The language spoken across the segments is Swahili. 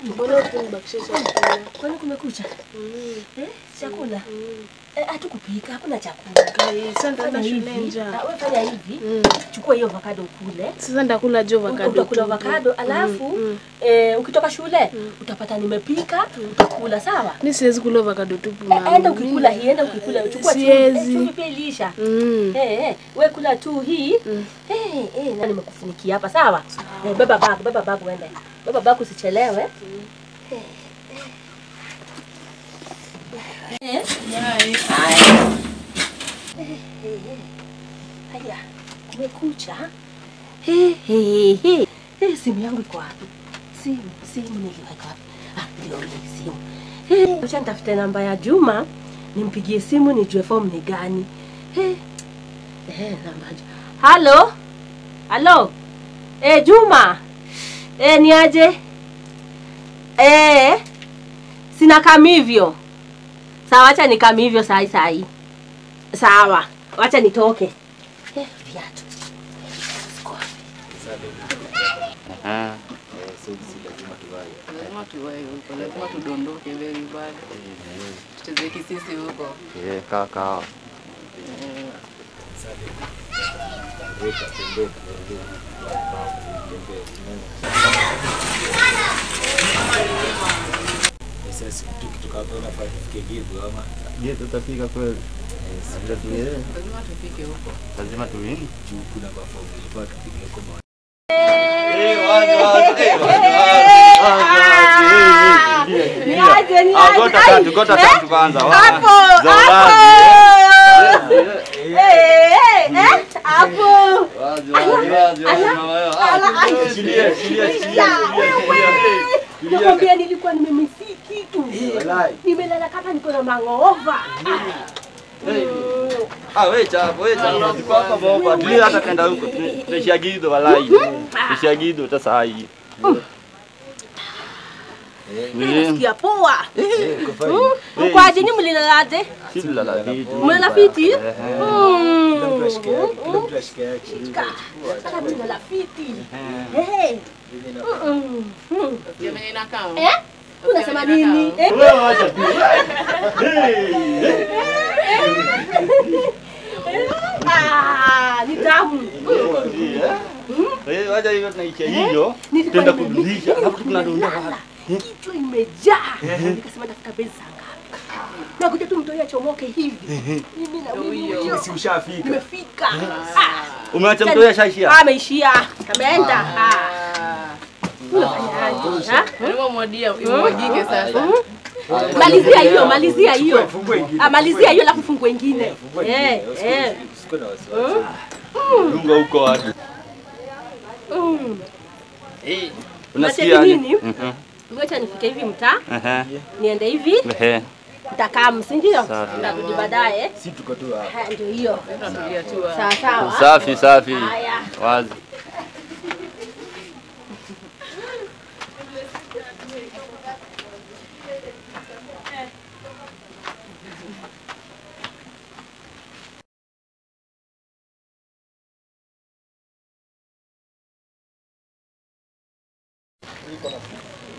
Mbona tunabakisha chakula? Kwani kumekucha? Chakula? Hatukupika, hakuna chakula. Sasa ndio shule njaa. Wewe fanya hivi. Chukua hiyo avocado kule. Sasa ndakula jo avocado. Utakula avocado alafu ukitoka shule utapata nimepika, utakula sawa? Mimi siwezi kula avocado tupu mama. Enda ukikula hii, enda ukikula chukua chumvi pia ilisha. Wewe kula tu hii. Na nimekufunikia hapa sawa? Beba bag uende. Beba bag usichelewe. Haya, kumekucha. Simu yangu iko wapi? Simu niliweka wapi? Ndio hii simu. Acha nitafute namba ya Juma, nimpigie simu nijue form ni gani. Namba. Halo? Juma. Ni aje? Sina kama hivyo. Sawa, acha nikame hivyo sai. Sawa, acha nitoke. Viatu. Lazima tuwahi huko, lazima tudondoke very bad. Tucheze kisisi huko. Kaka. Sasa tukapona fike gibu ama Je, tutafika kweli? Lazima tufike huko. Lazima tuini. kuna perform ilikuwa tupige huko. Gota tatu kwanza. Hapo. Nakwambia nilikuwa nimemisi kitu. Nimelala kama niko na mangova. Wewe chapo kwa bomba. Tulia hata kaenda huko. Tumeshagido walai. Tumeshagido hata saa hii. Nasikia poa. Kwa ajili mlilalaje? Mlala fiti? Mlala fiti. Jamani na kama. Unasema nini? Wewe acha tu. Ni tamu. Wacha hiyo tunaisha hiyo. Tenda kurudisha. Alafu tunadondoka. Kichwa imejaa. Nikasema tafuta besi ngapi. Na kuja tu mtoia chomoke hivi. Mimi na wewe Si ushafika. nimefika. Umeacha mtoya shaishia? Ameishia. Ameenda. Unafanyaje? Ndio mwadia imwagike sasa. Malizia hiyo. Malizia hiyo alafu fungue nyingine. Lunga huko wapi? Unasikia nini? Ngoja nifike hivi mtaa. Niende hivi. Nitakaa msindio? Ndarudi baadaye. Si tuko tu hapa. Ndio hiyo. Tunatulia tu. Sawa. Safi. Haya. Wazi.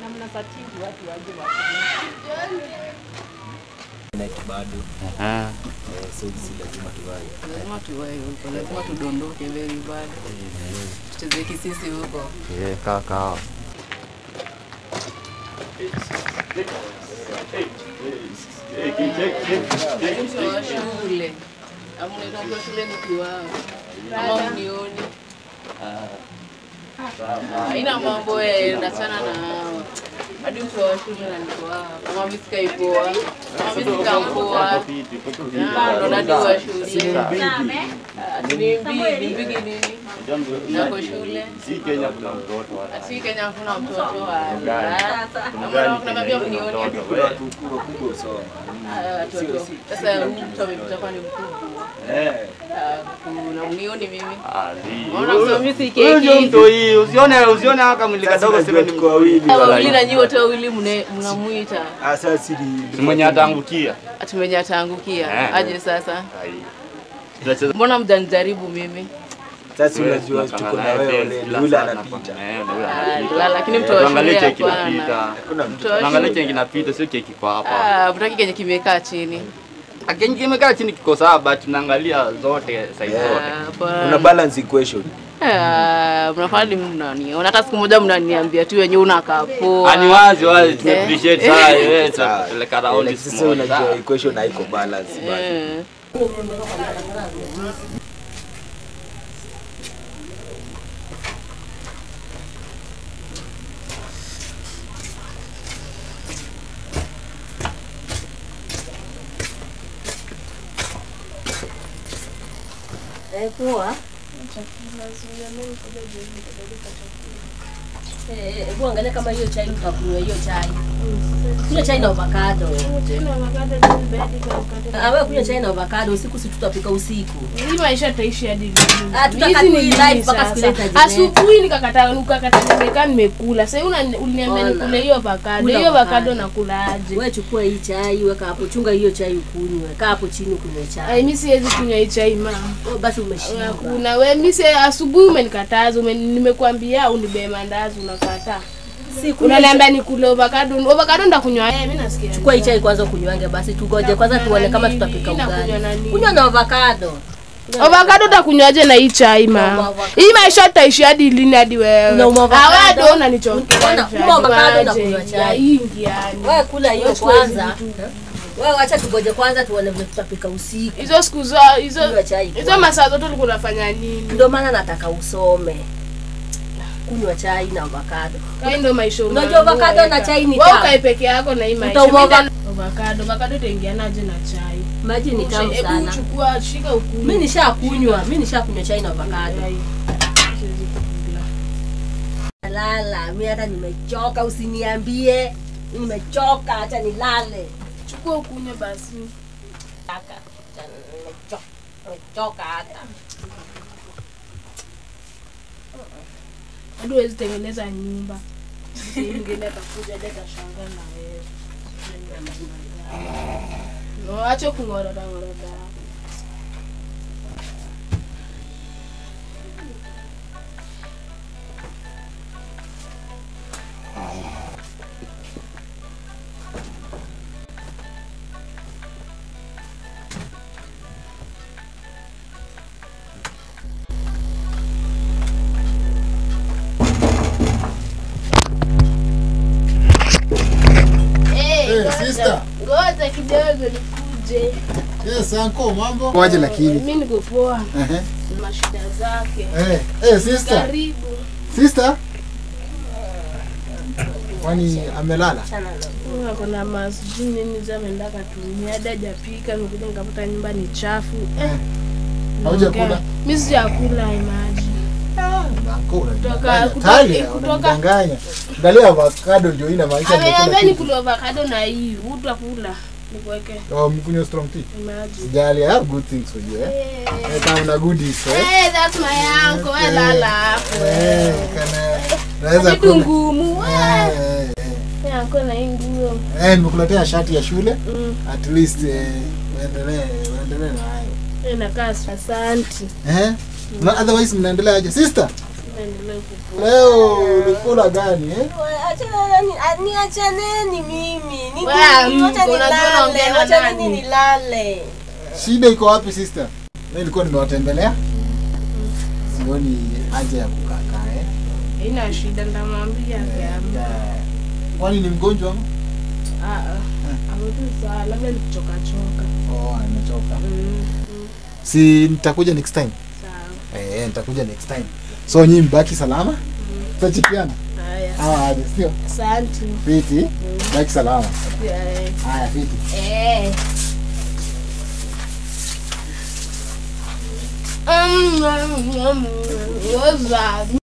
Na mnapatiwa watu waje Bado. So lazima tuwahi. Lazima tuwahi huko, lazima tudondoke very bad. Tucheze kisisi huko. Kaka. Shule. Amunaenda shule nikiwa. Ama mnioni. Haina mambo ndachana na hadi mtu wa shule na niko hapa. Kama mimi sikaipoa. Kama mimi sikampoa. Ndo nadi wa shule. Nimbigi nini? Nako shule. Si Kenya kuna mtoto wala. Si Kenya kuna mtoto wala. Tunamwambia mnioni kubwa sawa. Sasa mtu amepita kwa ni mkubwa. Kuna mnioni mimi. Unaona mimi si keki. Wewe ndio hii. Usione haka mwili kadogo sema ni mko wawili. Wawili na nyinyi wote wawili mnamuita. Sasa siri. Mwenye ataangukia. Mwenye ataangukia. Aje sasa. Mbona mjanijaribu mimi? Sasa unajua tuko na wewe yule anapita. Lakini mtu wa Angalia shule keki inapita. Hakuna mtu. Angalia keki inapita, sio keki kwa hapa. mtaki kenye kimekaa chini. Keki kimekaa chini kiko sawa, but tunaangalia zote side zote. Una balance equation. Mnafanya nini? Hata siku moja mnaniambia tu wenyewe unakaa poa. Ani wazi tu appreciate sana wewe tupeleka round Sasa unajua equation haiko balance bali. Poa. Hebu angalia kama hiyo chai utakunywa hiyo chai. Kunywa chai na avocado. Wewe kunywa chai na avocado usiku si tutapika usiku. Hii maisha taishi hadi lini? Tutaka live mpaka siku ile tajiri. Asubuhi nikakata nimekaa nimekula. Sasa uliniambia nikule hiyo avocado. Hiyo avocado nakula aje? Wewe chukua hii chai weka hapo, chunga hiyo chai ukunywe. Kaa hapo chini ukunywe chai. Mimi siwezi kunywa hii chai mama. Basi umeshinda. Kuna wewe mimi asubuhi umenikataza, nimekuambia unibe mandazi unakataa. Unaniambia nikule avocado. Avocado ndakunywa. Mimi nasikia. Chukua hii chai kwanza ukunywange basi tugoje kwanza tuone kama tutapika ugali. Kunywa na avocado. Avocado utakunywaje na hii chai mama? Hii maisha taishi hadi lini hadi wewe? Awado unanichokea. Avocado ndakunywa chai. Ingiani. Wewe kula hiyo kwanza. Wewe acha tugoje kwanza tuone vile tutapika usiku. Hizo siku hizo masaa zote ulikuwa unafanya nini? Ndio maana nataka usome. Kunywa chai na avocado. Wewe ndio maisha unajua. Unajua avocado na chai ni tamu. Wewe ukae peke yako na hii maisha. Avocado itaingianaje na chai? Maji ni tamu sana. Hebu chukua shika ukunywe. Mimi nishakunywa chai na avocado. Lala, mimi hata nimechoka usiniambie. Nimechoka acha nilale. Chukua ukunywe basi. Kaka, nimechoka hata. Hadi huwezi tengeneza nyumba. Ingine atakuja deka shanga na wewe. No, acha kungora. Sister. Ngoja kidogo nikuje. Yes, uncle, mambo? Kwaje lakini? Mimi niko poa. Na shida zake. Sister. Karibu. Sister? Kwani amelala? Kuna masjui nini za ameenda katumia hadi hajapika, nimekuja nikakuta nyumba ni chafu. Haujakula? Mimi sijakula imaji. Kutoka angalia avocado ndio ina maisha ndio. Ame nikula avocado na hii utakula nikuweke. Mkunywa strong tea. Sijali, I have good things for you kama na goodies that's my uncle. Lala hapo. Naweza kula ngumu. Uncle na nguo. Nimekuletea shati ya shule. At least uendelee na hayo. Inakaa asante. Na otherwise mnaendelea aje sister? Leo ulikula gani Niachaneni mimi. Wacha nilale. Shida iko wapi sister? Mimi nilikuwa nimewatembelea. Sioni haja ya kukaa Ina shida ndamwambia kiamka. Kwani ni mgonjwa ama? Ametuza labda nikichoka. Amechoka. Si nitakuja next time. Sawa. Nitakuja next time. So nyinyi mbaki salama? Tutachikiana. Haya. Sio? Asante. Fiti. Baki salama. Haya, fiti. What's that?